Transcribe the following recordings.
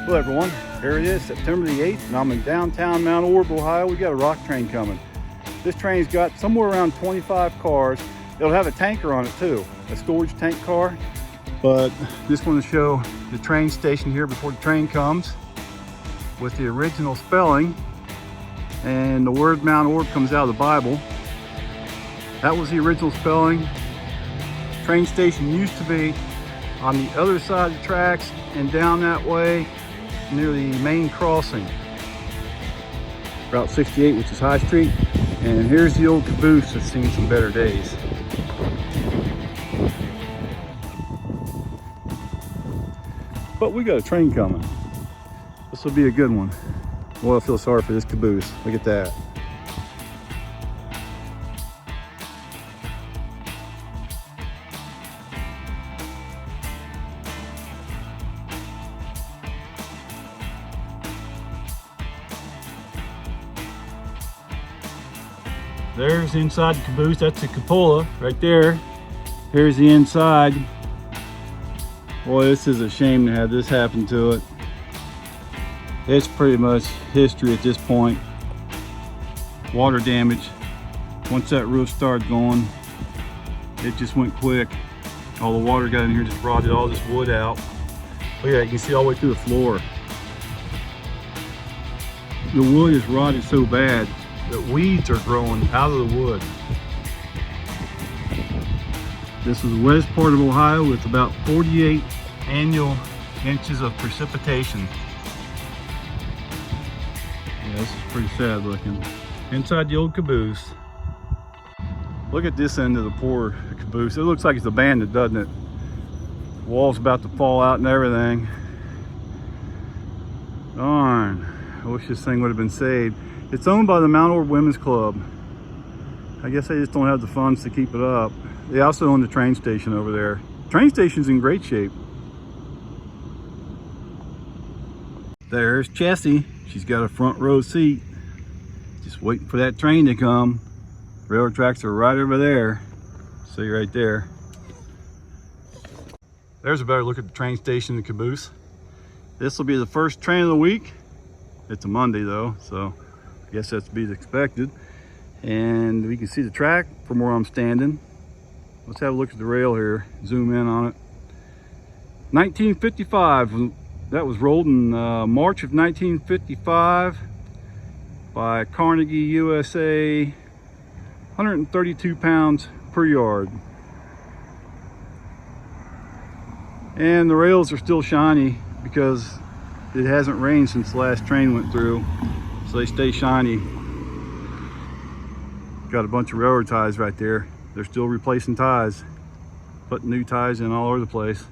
Hello everyone, here it is, September the 8th, and I'm in downtown Mount Orab, Ohio. We got a rock train coming. This train's got somewhere around 25 cars. It'll have a tanker on it too, a storage tank car. But just want to show the train station here before the train comes with the original spelling. And the word Mount Orab comes out of the Bible. That was the original spelling. Train station used to be on the other side of the tracks and down that way near the main crossing. Route 68, which is High Street. And here's the old caboose that's seen some better days. But we got a train coming. This will be a good one. Boy, I feel sorry for this caboose. Look at that. There's inside the caboose. That's the cupola right there. Here's the inside. Boy, this is a shame to have this happen to it. It's pretty much history at this point. Water damage. Once that roof started going, it just went quick. All the water got in here, just rotted all this wood out. Look at that, you can see all the way through the floor. The wood is rotted so bad that weeds are growing out of the wood. This is the west part of Ohio with about 48 annual inches of precipitation. Yeah, this is pretty sad looking. Inside the old caboose. Look at this end of the poor caboose. It looks like it's abandoned, doesn't it? The wall's about to fall out and everything. Darn, I wish this thing would have been saved. It's owned by the Mount Orab Women's Club. I guess they just don't have the funds to keep it up. They also own the train station over there. Train station's in great shape. There's Chessie. She's got a front row seat. Just waiting for that train to come. Railroad tracks are right over there. See right there. There's a better look at the train station and the caboose. This will be the first train of the week. It's a Monday though, so I guess that's to be expected. And we can see the track from where I'm standing. Let's have a look at the rail here, zoom in on it. 1955, that was rolled in March of 1955 by Carnegie USA, 132 pounds per yard. And the rails are still shiny because it hasn't rained since the last train went through, so they stay shiny. Got a bunch of railroad ties right there. They're still replacing ties, putting new ties in all over the place.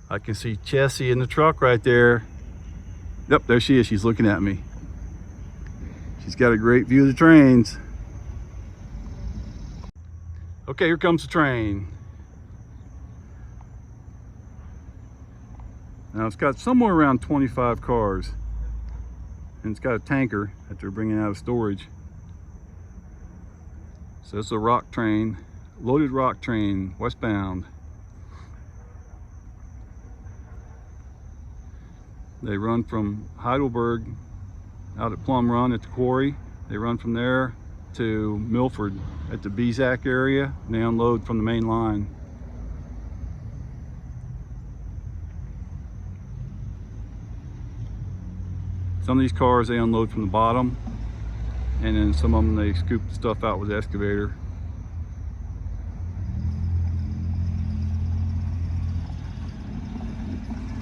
I can see Chessie in the truck right there. Yep, there she is. She's looking at me. She's got a great view of the trains. Okay, here comes the train. Now it's got somewhere around 25 cars. And it's got a tanker that they're bringing out of storage. So it's a rock train, loaded rock train, westbound. They run from Heidelberg out at Plum Run at the quarry. They run from there to Milford at the Bezac area, and they unload from the main line. Some of these cars they unload from the bottom, and then some of them they scoop the stuff out with the excavator.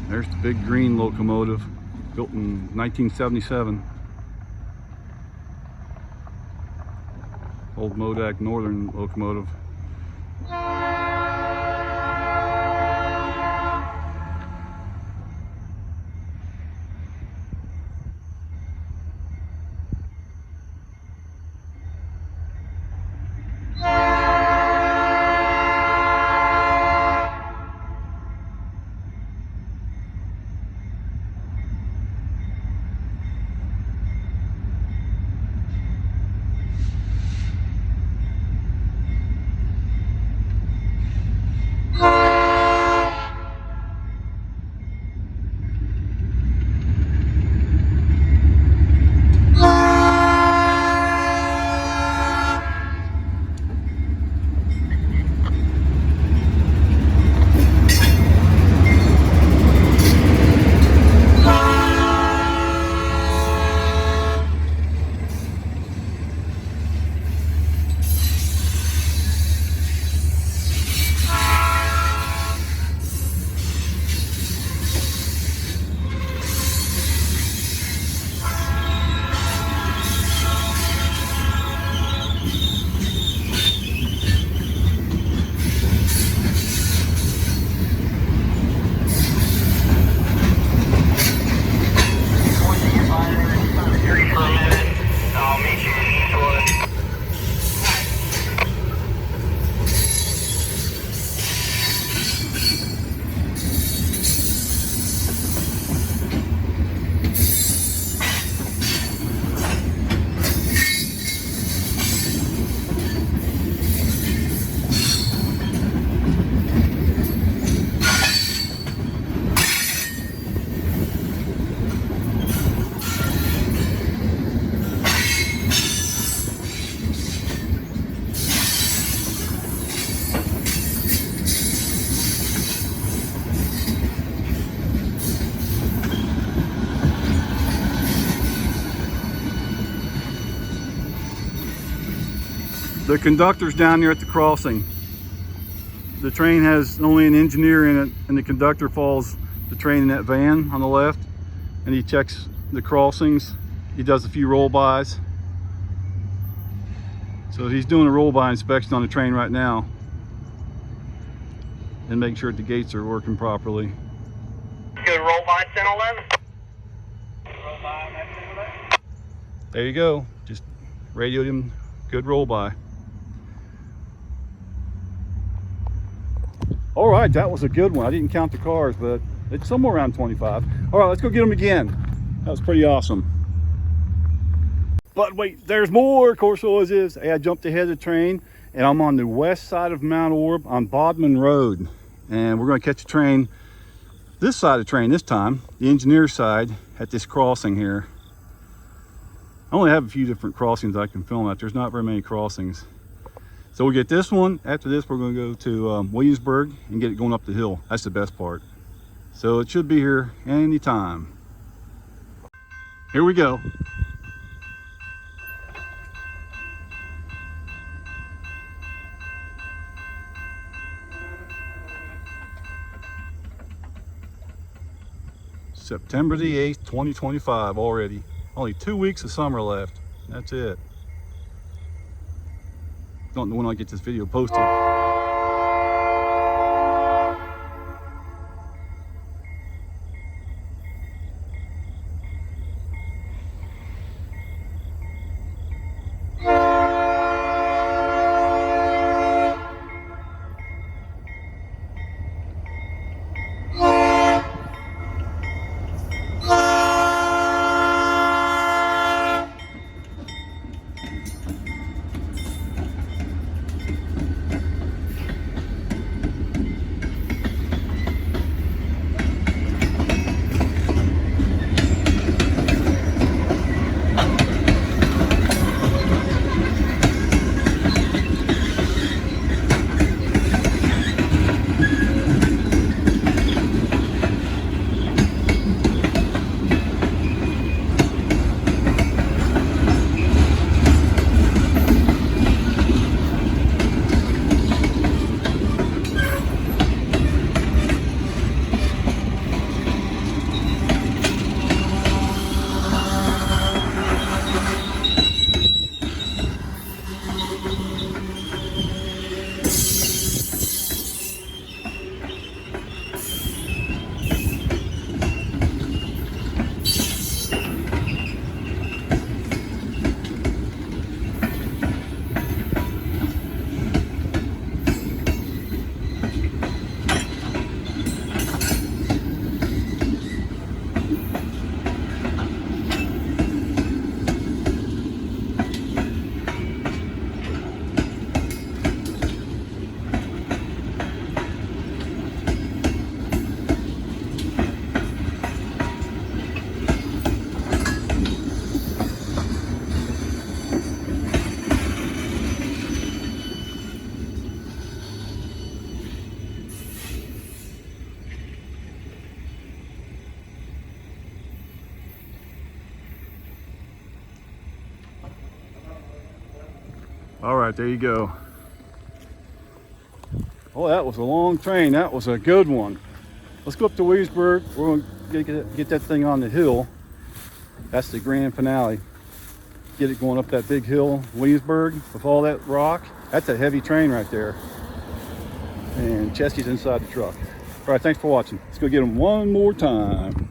There's the big green locomotive, built in 1977. Old Modak Northern locomotive. The conductor's down there at the crossing. The train has only an engineer in it, and the conductor follows the train in that van on the left, and he checks the crossings. He does a few roll-bys. So he's doing a roll-by inspection on the train right now and making sure the gates are working properly. Good roll-by, 1011. There you go. Just radioed him. Good roll-by. All right, that was a good one. I didn't count the cars, but it's somewhere around 25. All right, let's go get them again. That was pretty awesome. But wait, there's more. Of course, always is. Hey, I jumped ahead of the train, and I'm on the west side of Mount Orab on Bodman Road. And we're going to catch a train this side of the train this time, the engineer side, at this crossing here. I only have a few different crossings I can film at. There's not very many crossings. So we'll get this one. After this, we're going to go to Williamsburg and get it going up the hill. That's the best part. So it should be here anytime. Here we go. September the 8th, 2025 already. Only 2 weeks of summer left. That's it. Don't know when I get this video posted. All right, there you go. Oh, that was a long train. That was a good one. Let's go up to Williamsburg. We're going to get that thing on the hill. That's the grand finale. Get it going up that big hill, Williamsburg, with all that rock. That's a heavy train right there. And Chesky's inside the truck. All right, thanks for watching. Let's go get them one more time.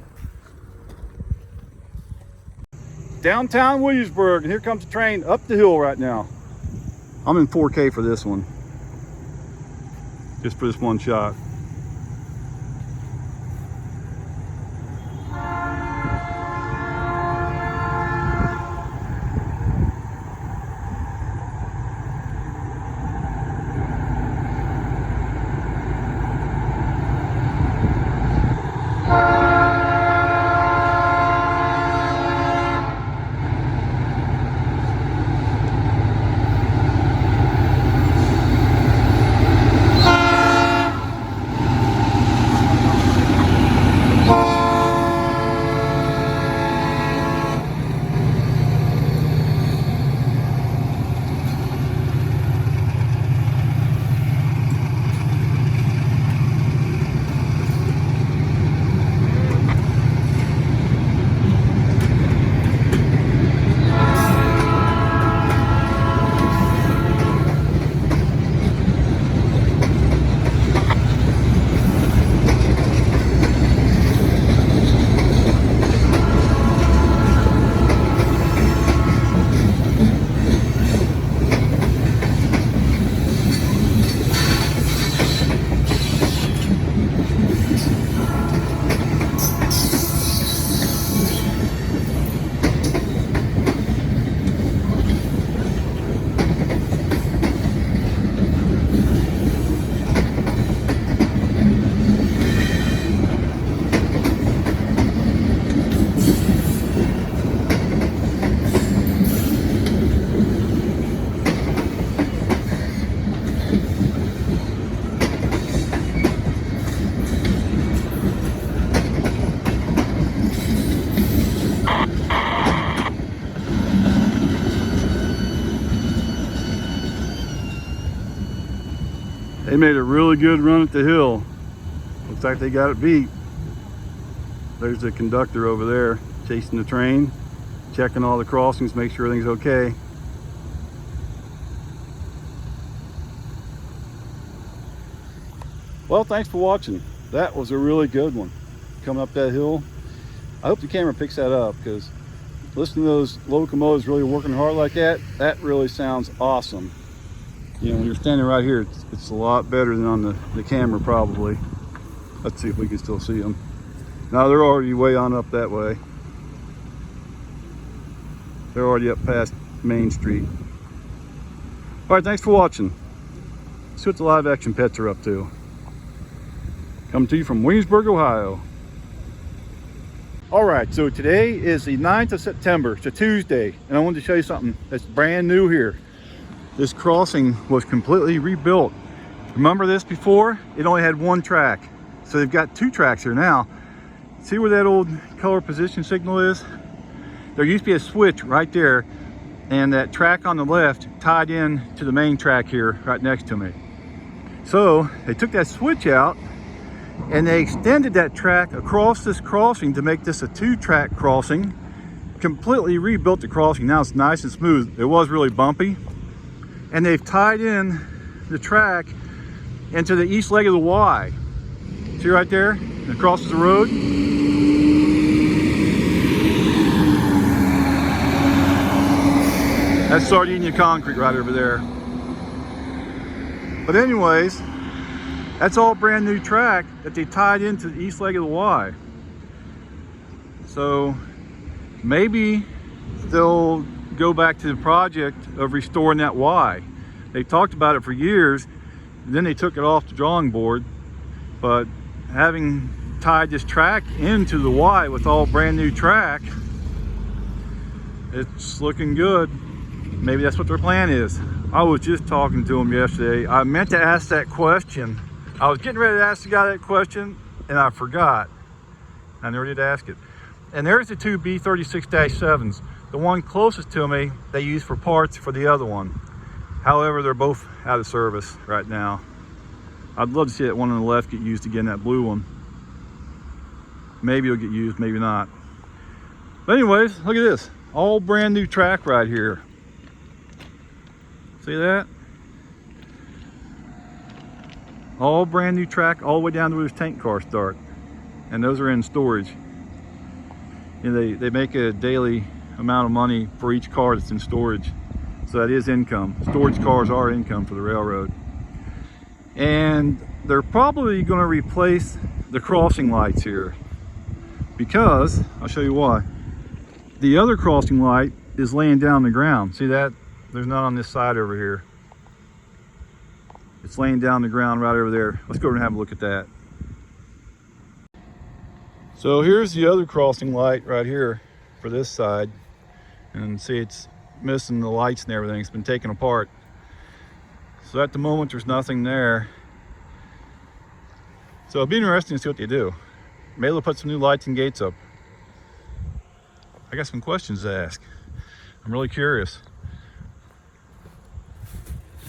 Downtown Williamsburg, and here comes the train up the hill right now. I'm in 4K for this one, just for this one shot. made a really good run at the hill. Looks like they got it beat. There's the conductor over there chasing the train, checking all the crossings, make sure everything's okay. Well, thanks for watching. That was a really good one. Coming up that hill. I hope the camera picks that up, because listening to those locomotives really working hard like that, that really sounds awesome. You know, when you're standing right here, it's a lot better than on the camera probably. Let's see if we can still see them. Now they're already way on up that way. They're already up past Main Street. All right, thanks for watching. Let's see what the live action pets are up to. Coming to you from Williamsburg, Ohio. All right, so today is the 9th of September. It's a Tuesday, and I wanted to show you something that's brand new here. This crossing was completely rebuilt. Remember this before? It only had one track. So they've got two tracks here now. See where that old color position signal is? There used to be a switch right there, and that track on the left tied in to the main track here right next to me. So they took that switch out and they extended that track across this crossing to make this a two-track crossing. Completely rebuilt the crossing. Now it's nice and smooth. It was really bumpy. And they've tied in the track into the east leg of the Y. See right there? It crosses the road. That's Sardinia concrete right over there. But anyways, that's all brand new track that they tied into the east leg of the Y. So maybe they'll go back to the project of restoring that Y. They talked about it for years, and then they took it off the drawing board. But having tied this track into the Y with all brand new track, it's looking good. Maybe that's what their plan is. I was just talking to them yesterday. I meant to ask that question. I was getting ready to ask the guy that question, and I forgot. I never did ask it. And there's the two B36-7s. The one closest to me, they use for parts for the other one. However, they're both out of service right now. I'd love to see that one on the left get used again, that blue one. Maybe it'll get used, maybe not. But anyways, look at this. All brand new track right here. See that? All brand new track all the way down to where those tank cars start. And those are in storage. You know, they make a daily amount of money for each car that's in storage. So that is income. Storage cars are income for the railroad. And they're probably going to replace the crossing lights here, because I'll show you why. The other crossing light is laying down on the ground. See that? There's none on this side over here. It's laying down on the ground right over there. Let's go over and have a look at that. So here's the other crossing light right here for this side. And see, it's missing the lights and everything. It's been taken apart. So at the moment, there's nothing there. So it'll be interesting to see what they do. Maybe they'll put some new lights and gates up. I got some questions to ask. I'm really curious.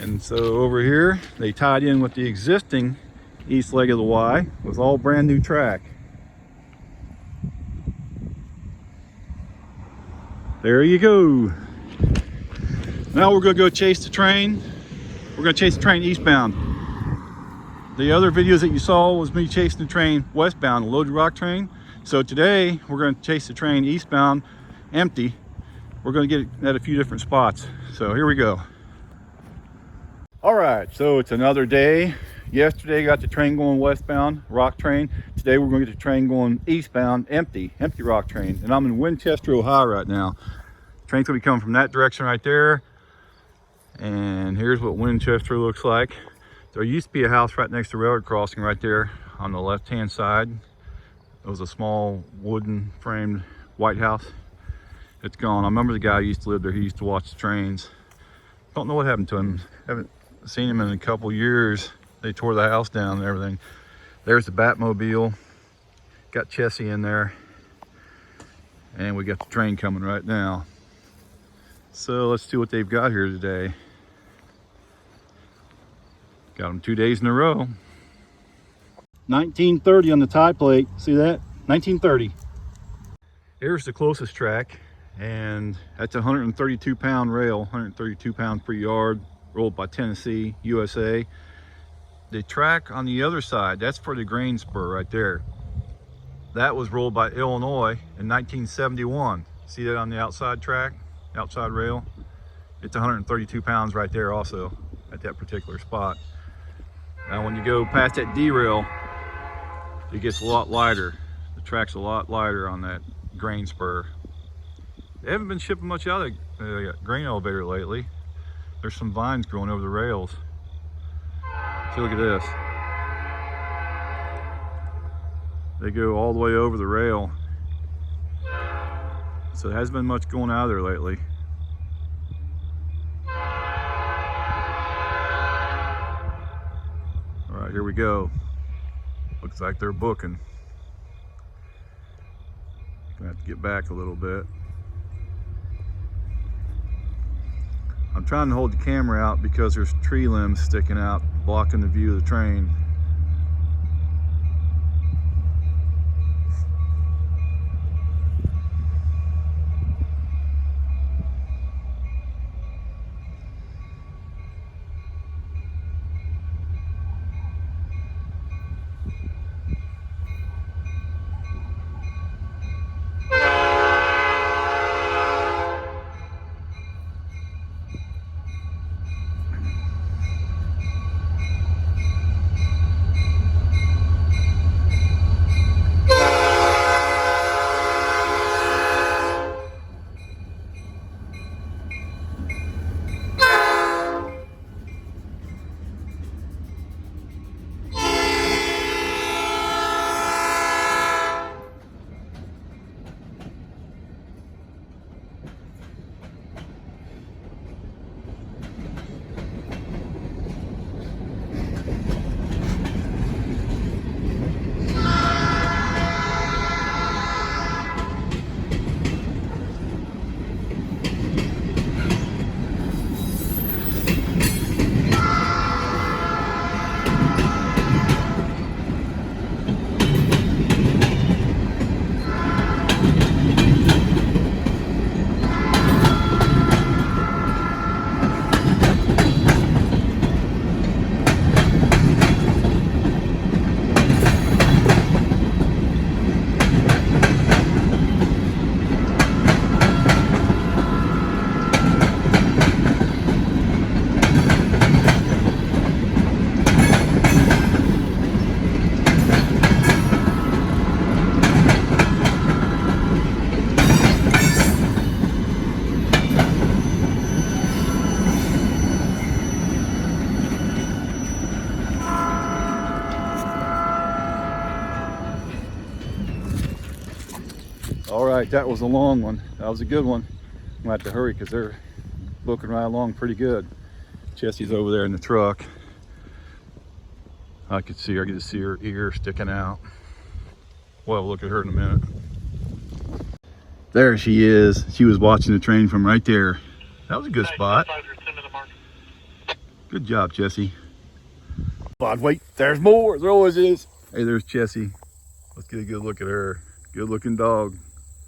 And so over here, they tied in with the existing east leg of the Y with all brand new track. There you go. Now we're gonna go chase the train. We're gonna chase the train eastbound. The other videos that you saw was me chasing the train westbound, a loaded rock train. So today we're gonna chase the train eastbound, empty. We're gonna get it at a few different spots. So here we go. All right, so it's another day. Yesterday got the train going westbound, rock train. Today we're gonna get the train going eastbound, empty rock train. And I'm in Winchester, Ohio right now. Train's gonna be coming from that direction right there. And here's what Winchester looks like. There used to be a house right next to the railroad crossing right there on the left-hand side. It was a small wooden framed white house. It's gone. I remember the guy who used to live there. He used to watch the trains. Don't know what happened to him. Haven't seen him in a couple years. They tore the house down and everything. There's the Batmobile. Got Chessie in there. And we got the train coming right now. So let's see what they've got here today. Got them 2 days in a row. 1930 on the tie plate. See that? 1930. Here's the closest track, and that's a 132 pound rail, 132 pounds per yard, rolled by Tennessee, USA. The track on the other side, that's for the grain spur right there. That was rolled by Illinois in 1971. See that on the outside track, outside rail? It's 132 pounds right there also at that particular spot. Now when you go past that derail, it gets a lot lighter. The track's a lot lighter on that grain spur. They haven't been shipping much out of the grain elevator lately. There's some vines growing over the rails. See, look at this. They go all the way over the rail. So there hasn't been much going out of there lately. All right, here we go. Looks like they're booking. Gonna have to get back a little bit. I'm trying to hold the camera out because there's tree limbs sticking out, blocking the view of the train. All right, that was a long one. That was a good one. I'm gonna have to hurry because they're booking right along pretty good. Chessie's over there in the truck. I could see her, I get to see her ear sticking out. Well, look at her in a minute. There she is. She was watching the train from right there. That was a good spot. Good job, Chessie. But wait, there's more. There always is. Hey, there's Chessie. Let's get a good look at her. Good looking dog.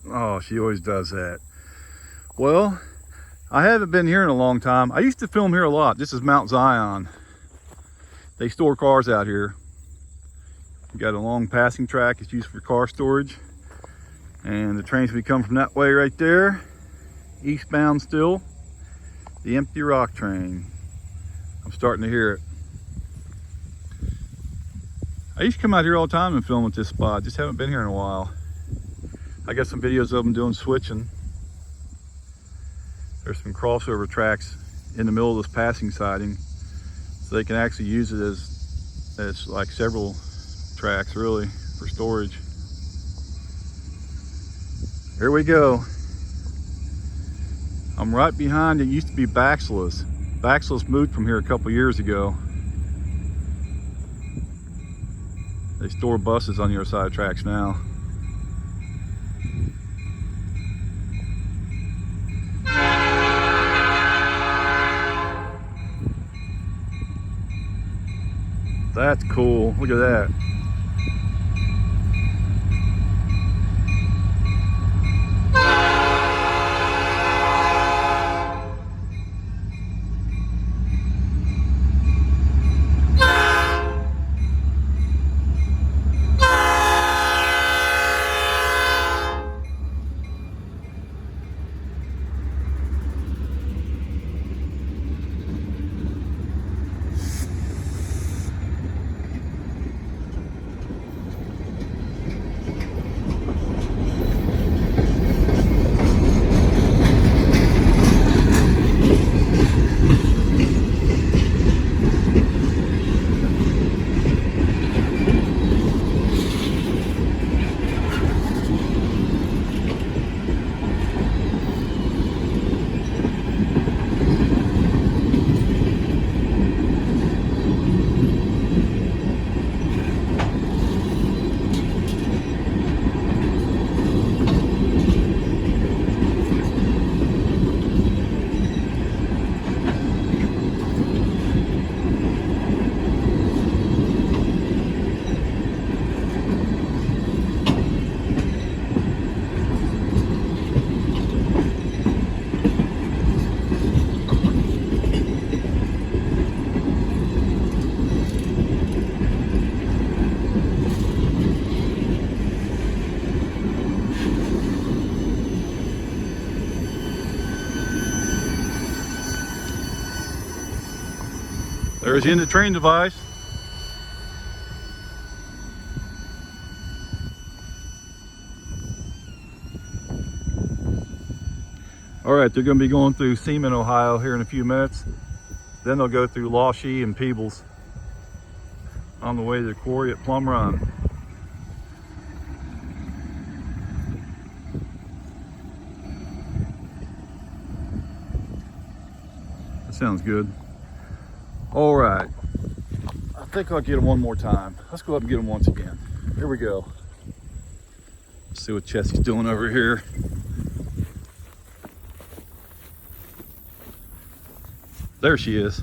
Oh, she always does that. Well, I haven't been here in a long time. I used to film here a lot. This is Mount Zion. They store cars out here. We got a long passing track. It's used for car storage. And the trains will come from that way right there. Eastbound still. The empty rock train. I'm starting to hear it. I used to come out here all the time and film at this spot. Just haven't been here in a while. I got some videos of them doing switching. There's some crossover tracks in the middle of this passing siding, so they can actually use it as like several tracks really for storage. Here we go. I'm right behind, it used to be Baxless. Baxless moved from here a couple years ago. They store buses on the other side of tracks now. That's cool. Look at that. There's the end of the train device. All right, they're going to be going through Seaman, Ohio here in a few minutes. Then they'll go through Lawshee and Peebles on the way to the quarry at Plum Run. That sounds good. All right, I think I'll get them one more time. Let's go up and get them once again. Here we go. Let's see what Chessie's doing over here. There she is.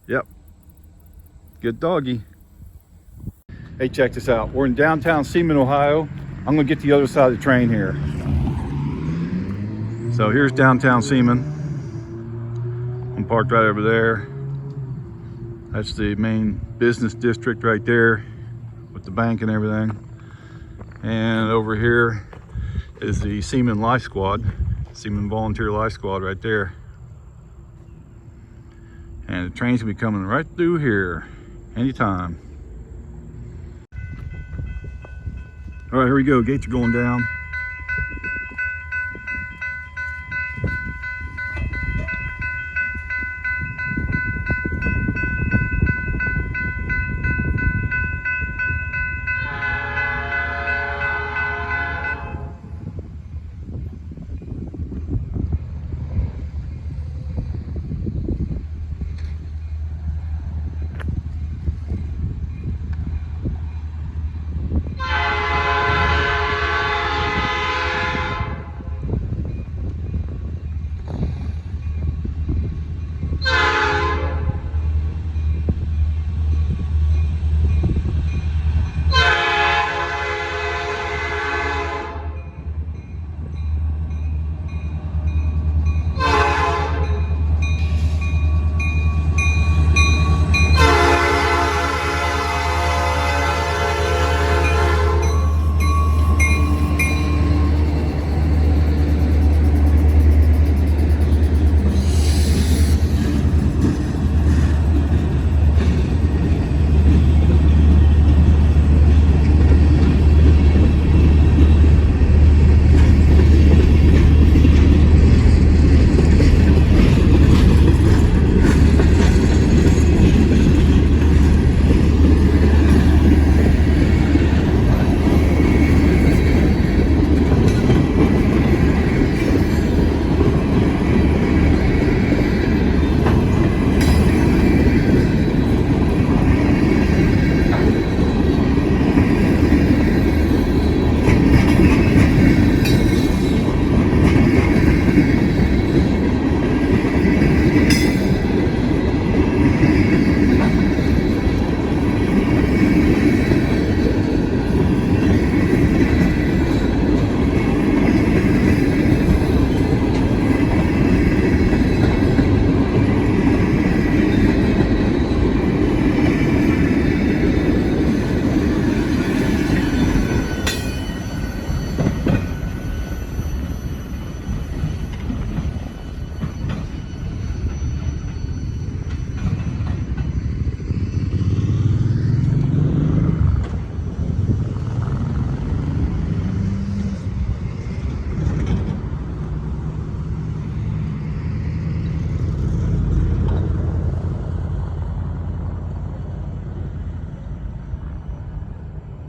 Yep. Good doggy. Hey, check this out. We're in downtown Seaman, Ohio. I'm gonna get the other side of the train here. So here's downtown Seaman. I'm parked right over there. That's the main business district right there with the bank and everything. And over here is the Seaman Life Squad, Seaman Volunteer Life Squad right there. And the train's gonna be coming right through here anytime. All right, here we go. Gates are going down.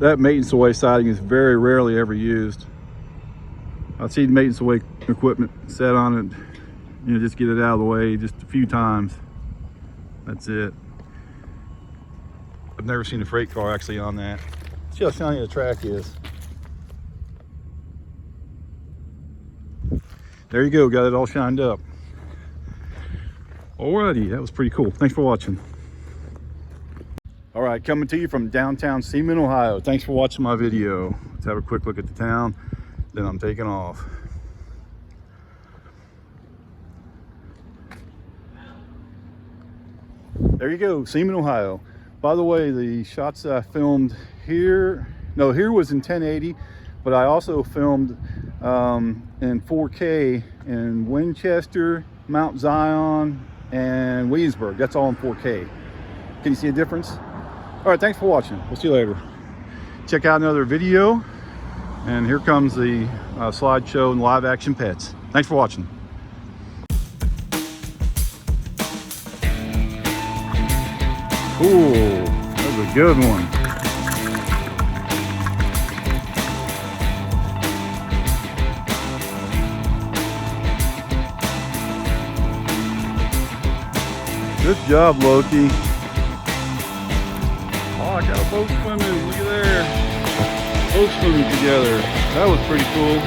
That maintenance away siding is very rarely ever used. I've seen maintenance away equipment set on it, you know, just get it out of the way just a few times. That's it. I've never seen a freight car actually on that. See how shiny the track is. There you go, got it all shined up. Alrighty, that was pretty cool. Thanks for watching. All right, coming to you from downtown Seaman, Ohio. Thanks for watching my video. Let's have a quick look at the town, then I'm taking off. There you go, Seaman, Ohio. By the way, the shots that I filmed here, no, here was in 1080, but I also filmed in 4K in Winchester, Mount Zion, and Williamsburg. That's all in 4K. Can you see a difference? All right, thanks for watching. We'll see you later. Check out another video. And here comes the slideshow and live action pets. Thanks for watching. Cool, that was a good one. Good job, Loki. Oh, I got a boat swimming. Look at there. Both swimming together. That was pretty cool.